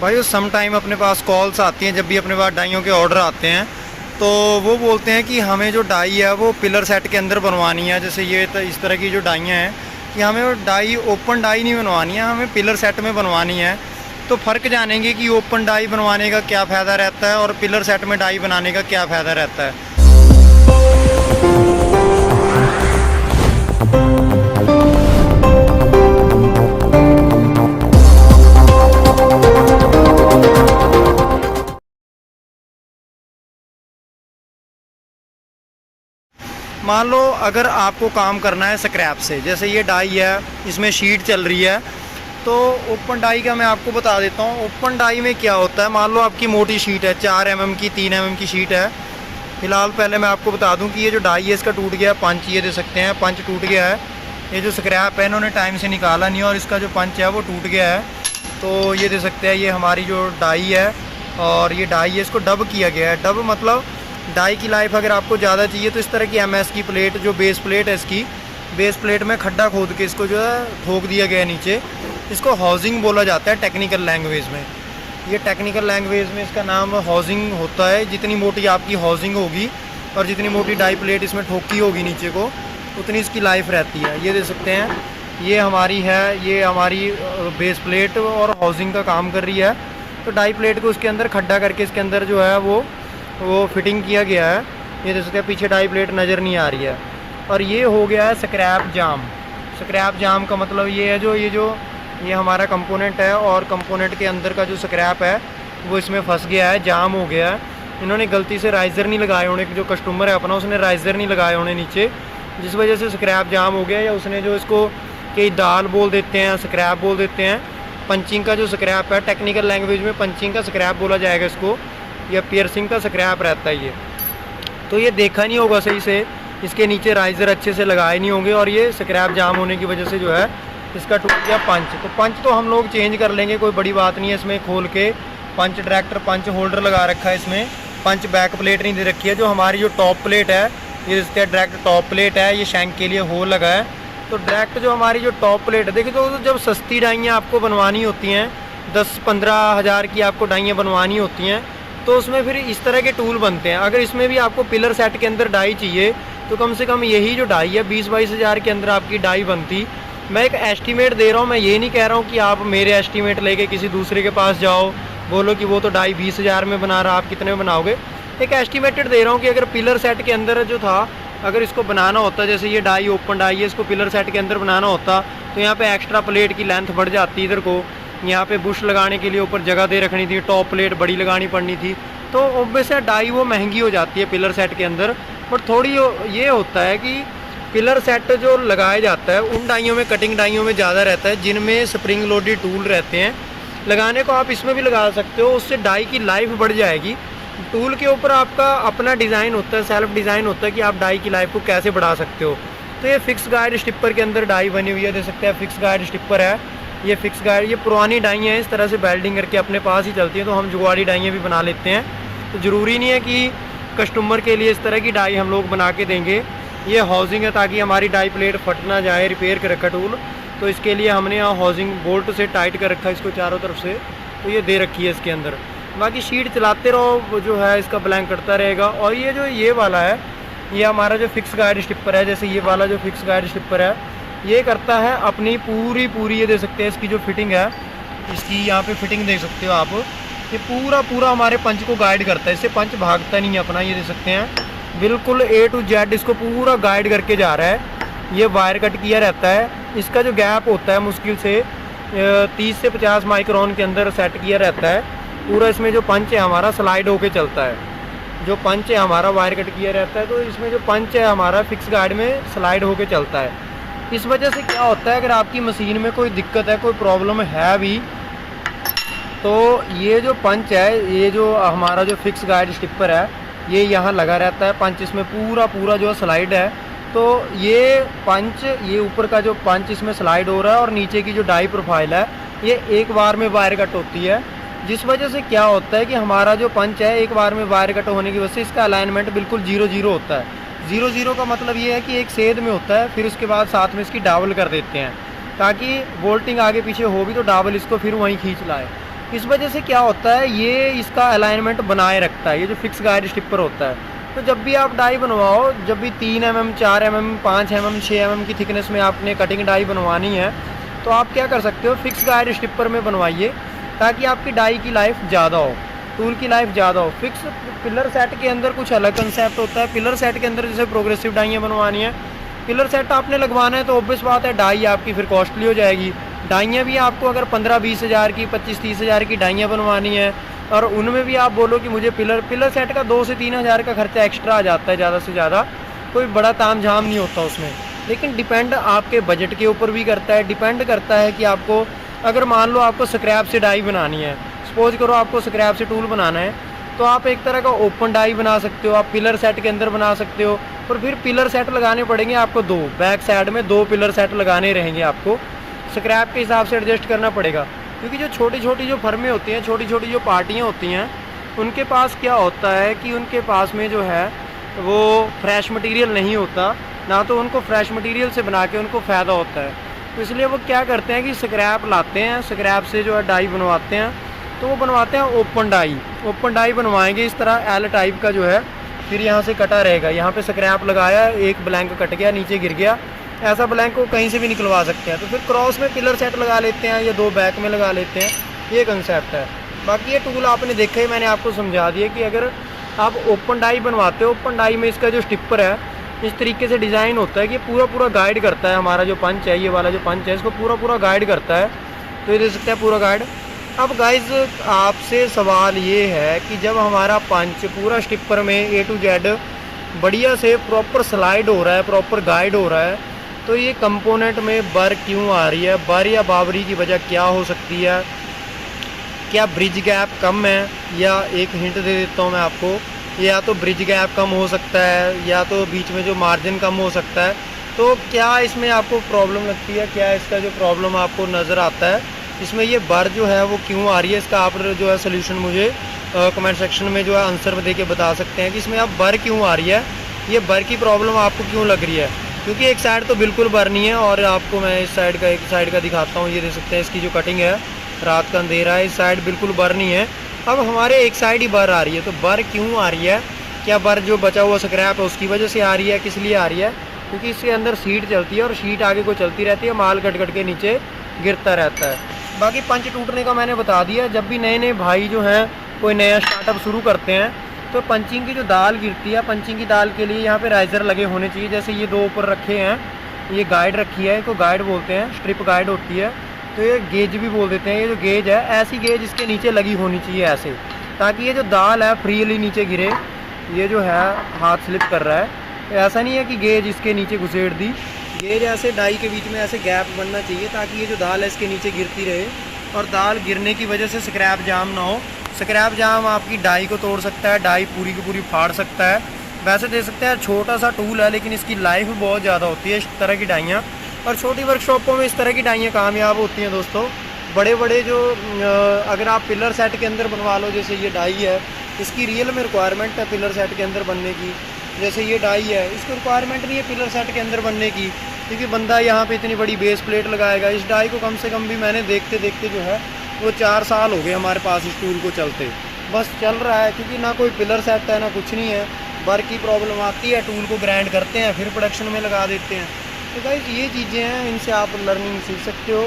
भाई वो some time अपने पास कॉल्स आती हैं, जब भी अपने पास डाइयों के ऑर्डर आते हैं तो वो बोलते हैं कि हमें जो डाई है वो पिलर सेट के अंदर बनवानी है। जैसे ये इस तरह की जो डाइयाँ हैं कि हमें वो डाई ओपन डाई नहीं बनवानी है, हमें पिलर सेट में बनवानी है। तो फ़र्क जानेंगे कि ओपन डाई बनवाने का क्या फ़ायदा रहता है और पिलर सेट में डाई बनाने का क्या फ़ायदा रहता है। मान लो अगर आपको काम करना है स्क्रैप से, जैसे ये डाई है, इसमें शीट चल रही है, तो ओपन डाई का मैं आपको बता देता हूँ। ओपन डाई में क्या होता है, मान लो आपकी मोटी शीट है, 4 mm की, 3 mm की शीट है। फ़िलहाल पहले मैं आपको बता दूं कि ये जो डाई है इसका टूट गया है पंच, ये दे सकते हैं पंच टूट गया है। ये जो स्क्रैप है इन्होंने टाइम से निकाला नहीं और इसका जो पंच है वो टूट गया है। तो ये दे सकते हैं, ये हमारी जो डाई है और ये डाई है, इसको डब किया गया है। डब मतलब डाई की लाइफ अगर आपको ज़्यादा चाहिए तो इस तरह की MS की प्लेट, जो बेस प्लेट है, इसकी बेस प्लेट में खड्डा खोद के इसको जो है ठोक दिया गया है नीचे। इसको हाउसिंग बोला जाता है टेक्निकल लैंग्वेज में। ये टेक्निकल लैंग्वेज में इसका नाम हाउसिंग होता है। जितनी मोटी आपकी हाउसिंग होगी और जितनी मोटी डाई प्लेट इसमें ठोकी होगी नीचे को, उतनी इसकी लाइफ रहती है। ये दे सकते हैं, ये हमारी है, ये हमारी बेस प्लेट और हाउसिंग का काम कर रही है। तो डाई प्लेट को उसके अंदर खड्डा करके इसके अंदर जो है वो फिटिंग किया गया है। ये देख सकते हैं, पीछे डाई प्लेट नज़र नहीं आ रही है। और ये हो गया है स्क्रैप जाम। स्क्रैप जाम का मतलब ये है, ये हमारा कंपोनेंट है और कंपोनेंट के अंदर का जो स्क्रैप है वो इसमें फंस गया है, जाम हो गया है। इन्होंने गलती से राइज़र नहीं लगाए होने, जो कस्टमर है अपना, उसने राइज़र नहीं लगाए होने नीचे, जिस वजह से स्क्रैप जाम हो गया। या उसने जो इसको कई दाल बोल देते हैं, स्क्रैप बोल देते हैं। पंचिंग का जो स्क्रैप है, टेक्निकल लैंग्वेज में पंचिंग का स्क्रैप बोला जाएगा इसको, या पियर्सिंग का स्क्रैप रहता है ये। तो ये देखा नहीं होगा सही से, इसके नीचे राइज़र अच्छे से लगाए नहीं होंगे और ये स्क्रैप जाम होने की वजह से जो है इसका टूट गया पंच। तो पंच तो हम लोग चेंज कर लेंगे, कोई बड़ी बात नहीं है। इसमें खोल के पंच डायरेक्टर पंच होल्डर लगा रखा है, इसमें पंच बैक प्लेट नहीं दे रखी है। जो हमारी जो टॉप प्लेट है, ये इसका डायरेक्ट टॉप प्लेट है, ये शैंक के लिए होल लगा है। तो डायरेक्ट जो हमारी जो टॉप प्लेट है, देखिए, तो जब सस्ती डाइयाँ आपको बनवानी होती हैं, 10-15 हज़ार की आपको डाइयाँ बनवानी होती हैं, तो उसमें फिर इस तरह के टूल बनते हैं। अगर इसमें भी आपको पिलर सेट के अंदर डाई चाहिए तो कम से कम यही जो डाई है 20-22 हज़ार के अंदर आपकी डाई बनती। मैं एक एस्टीमेट दे रहा हूँ, मैं ये नहीं कह रहा हूँ कि आप मेरे एस्टीमेट लेके किसी दूसरे के पास जाओ, बोलो कि वो तो डाई 20 हज़ार में बना रहा, आप कितने में बनाओगे। एक एस्टीमेटेड दे रहा हूँ कि अगर पिलर सेट के अंदर जो था, अगर इसको बनाना होता, जैसे ये डाई ओपन डाई है, इसको पिलर सेट के अंदर बनाना होता तो यहाँ पे एक्स्ट्रा प्लेट की लेंथ बढ़ जाती। इधर को यहाँ पे बुश लगाने के लिए ऊपर जगह दे रखनी थी, टॉप प्लेट बड़ी लगानी पड़नी थी। तो ऑब्वियसली डाई वो महंगी हो जाती है पिलर सेट के अंदर। पर थोड़ी ये होता है कि पिलर सेट जो लगाया जाता है उन डाइयों में, कटिंग डाइयों में ज़्यादा रहता है, जिनमें स्प्रिंग लोडेड टूल रहते हैं। लगाने को आप इसमें भी लगा सकते हो, उससे डाई की लाइफ बढ़ जाएगी। टूल के ऊपर आपका अपना डिज़ाइन होता है, सेल्फ डिज़ाइन होता है कि आप डाई की लाइफ को कैसे बढ़ा सकते हो। तो ये फिक्स गाइड स्टिपर के अंदर डाई बनी हुई है, देख सकते हैं, फिक्स गाइड स्टिपर है। ये फिक्स गाइड, ये पुरानी डाइयाँ हैं, इस तरह से बेल्डिंग करके अपने पास ही चलती हैं, तो हम जुगाड़ी डाइयाँ भी बना लेते हैं। तो ज़रूरी नहीं है कि कस्टमर के लिए इस तरह की डाई हम लोग बना के देंगे। ये हाउसिंग है ताकि हमारी डाई प्लेट फट ना जाए, रिपेयर कर रखा टूल, तो इसके लिए हमने यहाँ हाउसिंग बोल्ट से टाइट कर रखा है इसको चारों तरफ से। तो ये दे रखी है इसके अंदर। बाकी शीट चलाते रहो, वो जो है इसका ब्लैंक करता रहेगा। और ये जो ये वाला है, ये हमारा जो फिक्स गाइड स्टिपर है, जैसे ये वाला जो फिक्स गाइड स्टिपर है, ये करता है अपनी पूरी ये दे सकते हैं, इसकी जो फिटिंग है, इसकी यहाँ पे फिटिंग देख सकते हो आप, ये पूरा हमारे पंच को गाइड करता है। इससे पंच भागता नहीं है अपना, ये देख सकते हैं, बिल्कुल A to Z इसको पूरा गाइड करके जा रहा है। ये वायर कट किया रहता है, इसका जो गैप होता है मुश्किल से 30 से 50 माइक्रोन के अंदर सेट किया रहता है पूरा। इसमें जो पंच है हमारा स्लाइड होके चलता है, जो पंच है हमारा वायर कट किया रहता है, तो इसमें जो पंच है हमारा फिक्स गाइड में स्लाइड होके चलता है। इस वजह से क्या होता है, अगर आपकी मशीन में कोई दिक्कत है, कोई प्रॉब्लम है भी, तो ये जो पंच है, ये जो हमारा जो फिक्स गाइड स्टिपर है, ये यहाँ लगा रहता है पंच, इसमें पूरा जो स्लाइड है। तो ये पंच, ये ऊपर का जो पंच इसमें स्लाइड हो रहा है और नीचे की जो डाई प्रोफाइल है, ये एक बार में वायर कट होती है। जिस वजह से क्या होता है कि हमारा जो पंच है, एक बार में वायर कट होने की वजह से इसका अलाइनमेंट बिल्कुल 0-0 होता है। 0-0 का मतलब ये है कि एक सेध में होता है, फिर उसके बाद साथ में इसकी डाबल कर देते हैं, ताकि वोल्टिंग आगे पीछे हो भी तो डाबल इसको फिर वहीं खींच लाए। इस वजह से क्या होता है, ये इसका अलाइनमेंट बनाए रखता है, ये जो फिक्स गाइड स्टिपर होता है। तो जब भी आप डाई बनवाओ, जब भी 3 mm 4 mm 5 mm 6 mm की थिकनेस में आपने कटिंग डाई बनवानी है, तो आप क्या कर सकते हो, फिक्स गाइड स्टिपर में बनवाइए, ताकि आपकी डाई की लाइफ ज़्यादा हो, टूल की लाइफ ज़्यादा हो। फिक्स पिलर सेट के अंदर कुछ अलग कंसेप्ट होता है। पिलर सेट के अंदर जैसे प्रोग्रेसिव डाइयाँ बनवानी है, पिलर सेट आपने लगवाना है, तो ऑब्वियस बात है डाई आपकी फिर कॉस्टली हो जाएगी। डाइयाँ भी आपको अगर 15-20 हज़ार की, 25-30 हज़ार की डाइयाँ बनवानी है, और उनमें भी आप बोलो कि मुझे पिलर सेट का 2 से 3 हज़ार का खर्चा एक्स्ट्रा आ जाता है, ज़्यादा से ज़्यादा, कोई बड़ा ताम झाम नहीं होता उसमें। लेकिन डिपेंड आपके बजट के ऊपर भी करता है, डिपेंड करता है कि आपको, अगर मान लो आपको स्क्रैप से डाई बनानी है, सपोज करो आपको स्क्रैप से टूल बनाना है, तो आप एक तरह का ओपन डाई बना सकते हो, आप पिलर सेट के अंदर बना सकते हो। और फिर पिलर सेट लगाने पड़ेंगे आपको 2, बैक साइड में 2 पिलर सेट लगाने रहेंगे, आपको स्क्रैप के हिसाब से एडजस्ट करना पड़ेगा। क्योंकि जो छोटी छोटी जो फर्में होती हैं, छोटी छोटी जो पार्टियाँ होती हैं, उनके पास क्या होता है कि उनके पास में जो है वो फ्रेश मटेरियल नहीं होता, ना तो उनको फ्रेश मटेरियल से बना के उनको फ़ायदा होता है। तो इसलिए वो क्या करते हैं कि स्क्रैप लाते हैं, स्क्रैप से जो है डाई बनवाते हैं, तो वो बनवाते हैं ओपन डाई। ओपन डाई बनवाएंगे इस तरह एल टाइप का जो है, फिर यहाँ से कटा रहेगा, यहाँ पे स्क्रैप लगाया, एक ब्लैंक कट गया, नीचे गिर गया, ऐसा ब्लैंक को कहीं से भी निकलवा सकते हैं। तो फिर क्रॉस में पिलर सेट लगा लेते हैं, या 2 बैक में लगा लेते हैं, ये कंसेप्ट है। बाकी ये टूल आपने देखा ही, मैंने आपको समझा दिया कि अगर आप ओपन डाई बनवाते हो, ओपन डाई में इसका जो स्टिपर है इस तरीके से डिज़ाइन होता है कि पूरा गाइड करता है। हमारा जो पंच है, ये वाला जो पंच है, इसको पूरा गाइड करता है। तो ये देख सकते हैं पूरा गाइड। अब गाइज आपसे सवाल ये है कि जब हमारा पंच पूरा स्टिपर में A to Z बढ़िया से प्रॉपर स्लाइड हो रहा है, प्रॉपर गाइड हो रहा है, तो ये कंपोनेंट में बर क्यों आ रही है? बर या बावरी की वजह क्या हो सकती है? क्या ब्रिज गैप कम है? या एक हिंट दे देता हूँ मैं आपको, या तो ब्रिज गैप कम हो सकता है, या तो बीच में जो मार्जिन कम हो सकता है। तो क्या इसमें आपको प्रॉब्लम लगती है? क्या इसका जो प्रॉब्लम आपको नज़र आता है, इसमें ये बर जो है वो क्यों आ रही है? इसका आप जो है सोल्यूशन मुझे कमेंट सेक्शन में जो है आंसर दे के बता सकते हैं कि इसमें अब बर क्यों आ रही है, ये बर की प्रॉब्लम आपको क्यों लग रही है। क्योंकि एक साइड तो बिल्कुल बर नहीं है, और आपको मैं इस साइड का, एक साइड का दिखाता हूँ। ये देख सकते हैं इसकी जो कटिंग है, रात का अंधेरा है, इस साइड बिल्कुल बर नहीं है। अब हमारे एक साइड ही बर आ रही है, तो बर क्यों आ रही है? क्या बर जो बचा हुआ स्क्रैप है उसकी वजह से आ रही है? किस लिए आ रही है? क्योंकि इसके अंदर शीट चलती है, और शीट आगे को चलती रहती है, माल कट के नीचे गिरता रहता है। बाकी पंच टूटने का मैंने बता दिया। जब भी नए भाई जो हैं कोई नया स्टार्टअप शुरू करते हैं, तो पंचिंग की जो दाल गिरती है, पंचिंग की दाल के लिए यहाँ पे राइजर लगे होने चाहिए। जैसे ये 2 ऊपर रखे हैं, ये गाइड रखी है, इसको गाइड बोलते हैं, स्ट्रिप गाइड होती है, तो ये गेज भी बोल देते हैं। ये जो गेज है, ऐसी गेज इसके नीचे लगी होनी चाहिए ऐसे, ताकि ये जो दाल है फ्रीली नीचे गिरे। ये जो है हाथ स्लिप कर रहा है, तो ऐसा नहीं है कि गेज इसके नीचे घुसेड़ दी। गेज ऐसे डाई के बीच में ऐसे गैप बनना चाहिए, ताकि ये जो दाल है इसके नीचे गिरती रहे, और दाल गिरने की वजह से स्क्रैप जाम ना हो। स्क्रैप जाम आपकी डाई को तोड़ सकता है, डाई पूरी की पूरी फाड़ सकता है। वैसे दे सकते हैं छोटा सा टूल है, लेकिन इसकी लाइफ बहुत ज़्यादा होती है इस तरह की डाइयाँ, और छोटी वर्कशॉपों में इस तरह की डाइयाँ कामयाब होती हैं दोस्तों। बड़े बड़े जो अगर आप पिलर सेट के अंदर बनवा लो, जैसे ये डाई है, इसकी रियल में रिक्वायरमेंट है पिलर सेट के अंदर बनने की। जैसे ये डाई है, इसको रिक्वायरमेंट नहीं है पिलर सेट के अंदर बनने की, क्योंकि बंदा यहाँ पे इतनी बड़ी बेस प्लेट लगाएगा। इस डाई को कम से कम भी मैंने देखते देखते जो है वो 4 साल हो गए हमारे पास इस टूल को चलते, बस चल रहा है। क्योंकि ना कोई पिलर सेट है, ना कुछ नहीं है। बर की प्रॉब्लम आती है, टूल को ग्राइंड करते हैं, फिर प्रोडक्शन में लगा देते हैं। तो गाइस ये चीज़ें हैं, इनसे आप लर्निंग सीख सकते हो।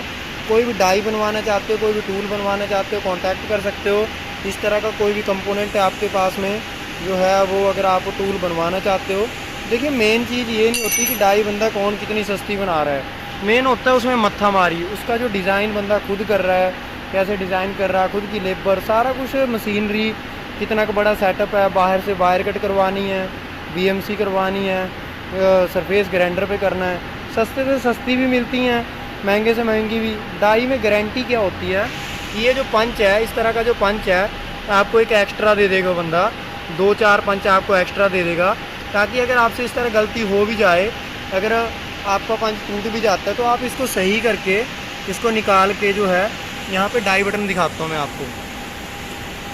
कोई भी डाई बनवाना चाहते हो, कोई भी टूल बनवाना चाहते हो, कॉन्टैक्ट कर सकते हो। इस तरह का कोई भी कंपोनेंट है आपके पास में जो है वो, अगर आप टूल बनवाना चाहते हो। देखिए मेन चीज़ ये नहीं होती कि डाई बंदा कौन कितनी सस्ती बना रहा है, मेन होता है उसमें मत्था मारी, उसका जो डिज़ाइन बंदा खुद कर रहा है, कैसे डिज़ाइन कर रहा है, खुद की लेबर, सारा कुछ, मशीनरी, कितना का बड़ा सेटअप है, बाहर से वायर कट करवानी है, BMC करवानी है, सरफेस ग्राइंडर पे करना है। सस्ते से सस्ती भी मिलती हैं, महंगे से महंगी भी। डाई में गारंटी क्या होती है कि ये जो पंच है, इस तरह का जो पंच है, आपको एक एक्स्ट्रा दे देगा बंदा, 2-4 पंच आपको एक्स्ट्रा दे देगा, ताकि अगर आपसे इस तरह गलती हो भी जाए, अगर आपका पंच टूट भी जाता है, तो आप इसको सही करके, इसको निकाल के जो है, यहाँ पे डाई बटन दिखाता हूँ मैं आपको,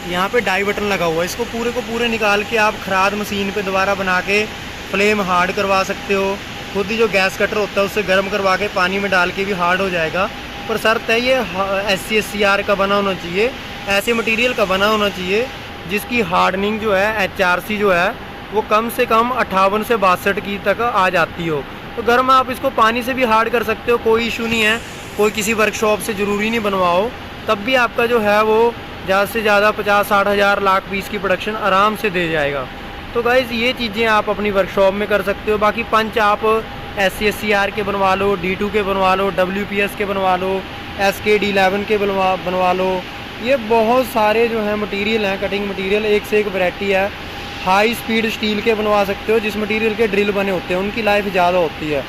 यहाँ पे डाई बटन लगा हुआ है, इसको पूरे को पूरे निकाल के आप खराद मशीन पे दोबारा बना के फ्लेम हार्ड करवा सकते हो। खुद ही जो गैस कटर होता है उससे गर्म करवा के पानी में डाल के भी हार्ड हो जाएगा, पर शर्त है ये SC/SCR का बना होना चाहिए। ऐसे मटेरियल का बना होना चाहिए जिसकी हार्डनिंग जो है HRC जो है वो कम से कम 58 से 62 की तक आ जाती हो। तो घर में आप इसको पानी से भी हार्ड कर सकते हो, कोई इशू नहीं है। कोई किसी वर्कशॉप से ज़रूरी नहीं बनवाओ, तब भी आपका जो है वो ज़्यादा से ज़्यादा 50-60 हज़ार लाख पीस की प्रोडक्शन आराम से दे जाएगा। तो गाइज़ ये चीज़ें आप अपनी वर्कशॉप में कर सकते हो। बाकी पंच आप SCSCR के बनवा लो, D2 के बनवा लो, WPS के बनवा लो, SKD11 के बनवा लो। ये बहुत सारे जो हैं मटेरियल हैं, कटिंग मटेरियल एक से एक वैरायटी है। हाई स्पीड स्टील के बनवा सकते हो, जिस मटेरियल के ड्रिल बने होते हैं उनकी लाइफ ज़्यादा होती है।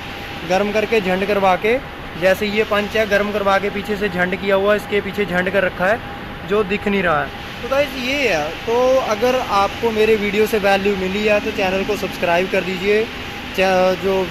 गर्म करके झंड करवा के, जैसे ये पंच है गर्म करवा के पीछे से झंड किया हुआ, इसके पीछे झंड कर रखा है जो दिख नहीं रहा है। तो गाइस ये है। तो अगर आपको मेरे वीडियो से वैल्यू मिली है तो चैनल को सब्सक्राइब कर दीजिए, जो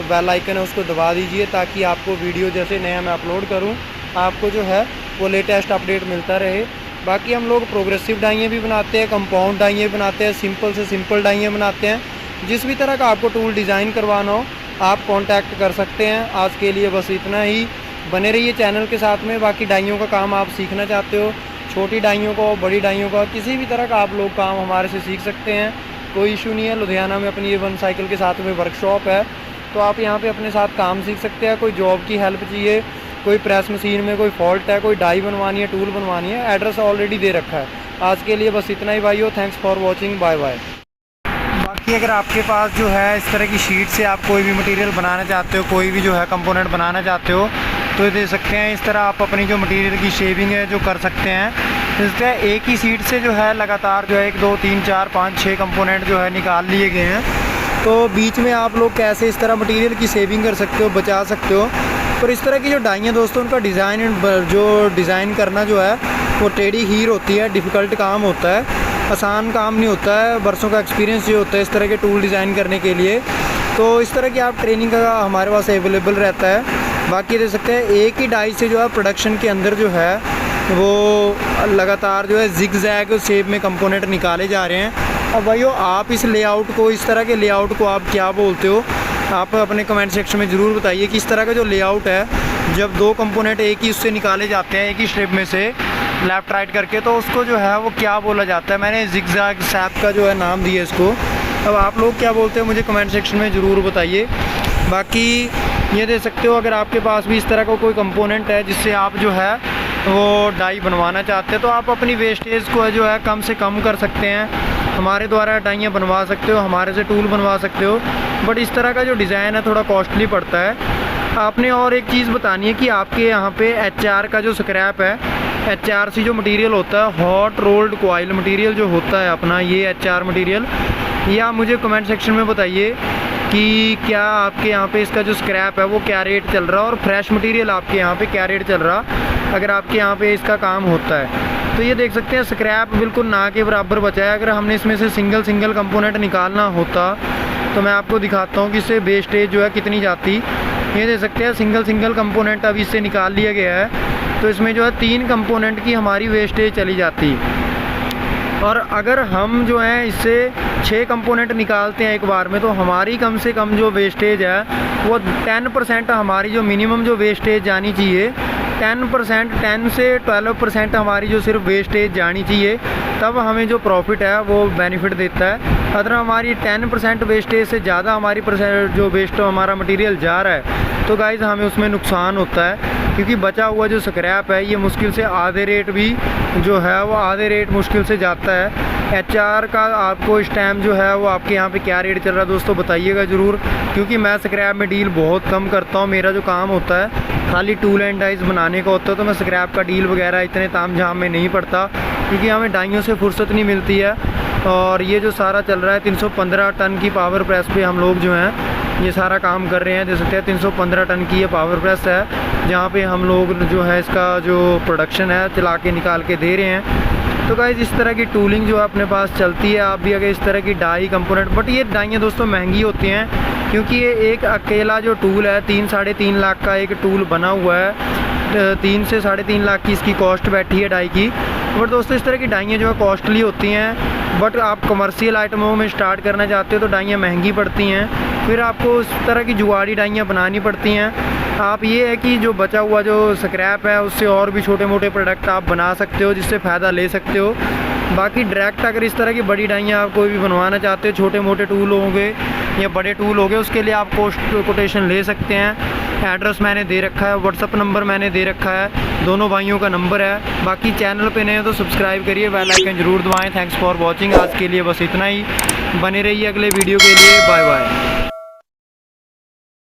बेल आइकन है उसको दबा दीजिए, ताकि आपको वीडियो जैसे नया मैं अपलोड करूं आपको जो है वो लेटेस्ट अपडेट मिलता रहे। बाकी हम लोग प्रोग्रेसिव डाइयाँ भी बनाते हैं, कंपाउंड डाइयाँ भी बनाते हैं, सिंपल से सिंपल डाइयाँ बनाते हैं। जिस भी तरह का आपको टूल डिज़ाइन करवाना हो आप कांटेक्ट कर सकते हैं। आज के लिए बस इतना ही। बने रहिए चैनल के साथ में। बाकी डाइयों का काम आप सीखना चाहते हो, छोटी डाइयों का, बड़ी डाइयों का, किसी भी तरह का आप लोग काम हमारे से सीख सकते हैं, कोई इशू नहीं है। लुधियाना में अपनी A1 साइकिल के साथ में वर्कशॉप है, तो आप यहाँ पे अपने साथ काम सीख सकते हैं। कोई जॉब की हेल्प चाहिए, कोई प्रेस मशीन में कोई फॉल्ट है, कोई डाई बनवानी है, टूल बनवानी है, एड्रेस ऑलरेडी दे रखा है। आज के लिए बस इतना ही भाइयों। Thanks for watching, bye bye. बाकी अगर आपके पास जो है इस तरह की शीट से आप कोई भी मटेरियल बनाना चाहते हो, कोई भी जो है कंपोनेंट बनाना चाहते हो, तो ये दे सकते हैं। इस तरह आप अपनी जो मटेरियल की शेविंग है जो कर सकते हैं। इस तरह एक ही शीट से जो है लगातार जो है 1 2 3 4 5 6 कंपोनेंट जो है निकाल लिए गए हैं। तो बीच में आप लोग कैसे इस तरह मटेरियल की सेविंग कर सकते हो, बचा सकते हो। पर इस तरह की जो डाइयाँ दोस्तों, उनका डिज़ाइन करना जो है वो टेढ़ी हीर होती है, डिफ़िकल्ट काम होता है, आसान काम नहीं होता है। बरसों का एक्सपीरियंस जो होता है इस तरह के टूल डिज़ाइन करने के लिए। तो इस तरह की आप ट्रेनिंग का हमारे पास अवेलेबल रहता है। बाकी दे सकते हैं एक ही डाई से जो है प्रोडक्शन के अंदर जो है वो लगातार जो है जिग जैग शेप में कंपोनेंट निकाले जा रहे हैं। अब भाइयों आप इस लेआउट को, इस तरह के लेआउट को आप क्या बोलते हो, आप अपने कमेंट सेक्शन में ज़रूर बताइए कि इस तरह का जो लेआउट है, जब 2 कंपोनेंट एक ही उससे निकाले जाते हैं, एक ही स्ट्रिप में से लेफ़्ट राइट करके, तो उसको जो है वो क्या बोला जाता है। मैंने जिग जैग शेप का जो है नाम दिया इसको। अब आप लोग क्या बोलते हो मुझे कमेंट सेक्शन में ज़रूर बताइए। बाकी ये दे सकते हो, अगर आपके पास भी इस तरह का कोई कंपोनेंट है जिससे आप जो है वो डाई बनवाना चाहते हैं, तो आप अपनी वेस्टेज को जो है कम से कम कर सकते हैं। हमारे द्वारा डाइयाँ बनवा सकते हो, हमारे से टूल बनवा सकते हो। बट इस तरह का जो डिज़ाइन है थोड़ा कॉस्टली पड़ता है। आपने और एक चीज़ बतानी है कि आपके यहाँ पे HR का जो स्क्रैप है, HRC जो मटेरियल होता है, हॉट रोल्ड कॉइल मटेरियल जो होता है अपना, ये HR मटेरियल, या मुझे कमेंट सेक्शन में बताइए कि क्या आपके यहाँ पे इसका जो स्क्रैप है वो क्या रेट चल रहा है, और फ्रेश मटेरियल आपके यहाँ पे क्या रेट चल रहा, अगर आपके यहाँ पे इसका काम होता है। तो ये देख सकते हैं स्क्रैप बिल्कुल ना के बराबर बचा है। अगर हमने इसमें से सिंगल कंपोनेंट निकालना होता तो मैं आपको दिखाता हूँ कि इससे वेस्टेज जो है कितनी जाती। ये देख सकते हैं सिंगल कंपोनेंट अभी इससे निकाल लिया गया है, तो इसमें जो है 3 कंपोनेंट की हमारी वेस्टेज चली जाती। और अगर हम जो है इससे 6 कंपोनेंट निकालते हैं एक बार में, तो हमारी कम से कम जो वेस्टेज है वो 10% हमारी जो मिनिमम जो वेस्टेज जानी चाहिए, 10 से 12% हमारी जो सिर्फ वेस्टेज जानी चाहिए, तब हमें जो प्रॉफिट है वो बेनिफिट देता है। अगर हमारी 10% वेस्टेज से ज़्यादा हमारी जो वेस्ट हमारा मटेरियल जा रहा है, तो गाइज़ हमें उसमें नुकसान होता है, क्योंकि बचा हुआ जो स्क्रैप है ये मुश्किल से आधे रेट भी जो है वो आधे रेट मुश्किल से जाता है। HR का आपको इस टाइम जो है वो आपके यहाँ पे क्या रेट चल रहा है दोस्तों बताइएगा ज़रूर, क्योंकि मैं स्क्रैप में डील बहुत कम करता हूँ। मेरा जो काम होता है खाली टूल एंड डाइज बनाने का होता है, तो मैं स्क्रैप का डील वगैरह इतने ताम झाम में नहीं पड़ता, क्योंकि हमें डाइयों से फुर्सत नहीं मिलती है। और ये जो सारा चल रहा है 315 टन की पावर प्रेस पे हम लोग जो हैं ये सारा काम कर रहे हैं। देख सकते हैं 315 टन की ये पावर प्रेस है, जहाँ पे हम लोग जो है इसका जो प्रोडक्शन है चला के निकाल के दे रहे हैं। तो गाइस इस तरह की टूलिंग जो अपने पास चलती है। आप भी अगर इस तरह की डाई कंपोनेंट, बट ये डाइयाँ दोस्तों महंगी होती हैं, क्योंकि ये एक अकेला जो टूल है 3-3.5 लाख का एक टूल बना हुआ है। 3 से 3.5 लाख की इसकी कॉस्ट बैठी है डाई की। बट दोस्तों इस तरह की डाइयाँ जो है कॉस्टली होती हैं। बट आप कमर्शियल आइटमों में स्टार्ट करना चाहते हो तो डाइयाँ महंगी पड़ती हैं, फिर आपको इस तरह की जुगाड़ी डाइयाँ बनानी पड़ती हैं। आप ये है कि जो बचा हुआ जो स्क्रैप है उससे और भी छोटे मोटे प्रोडक्ट आप बना सकते हो, जिससे फ़ायदा ले सकते हो। बाकी डायरेक्ट अगर इस तरह की बड़ी डाइयाँ आप कोई भी बनवाना चाहते हो, छोटे मोटे टूल होंगे या बड़े टूल होंगे, उसके लिए आप कोटेशन ले सकते हैं। एड्रेस मैंने दे रखा है, व्हाट्सअप नंबर मैंने दे रखा है, दोनों भाइयों का नंबर है। बाकी चैनल पे नए हो तो सब्सक्राइब करिए, बेल आइकन ज़रूर दबाएँ। Thanks for watching. आज के लिए बस इतना ही, बने रहिए अगले वीडियो के लिए। Bye bye.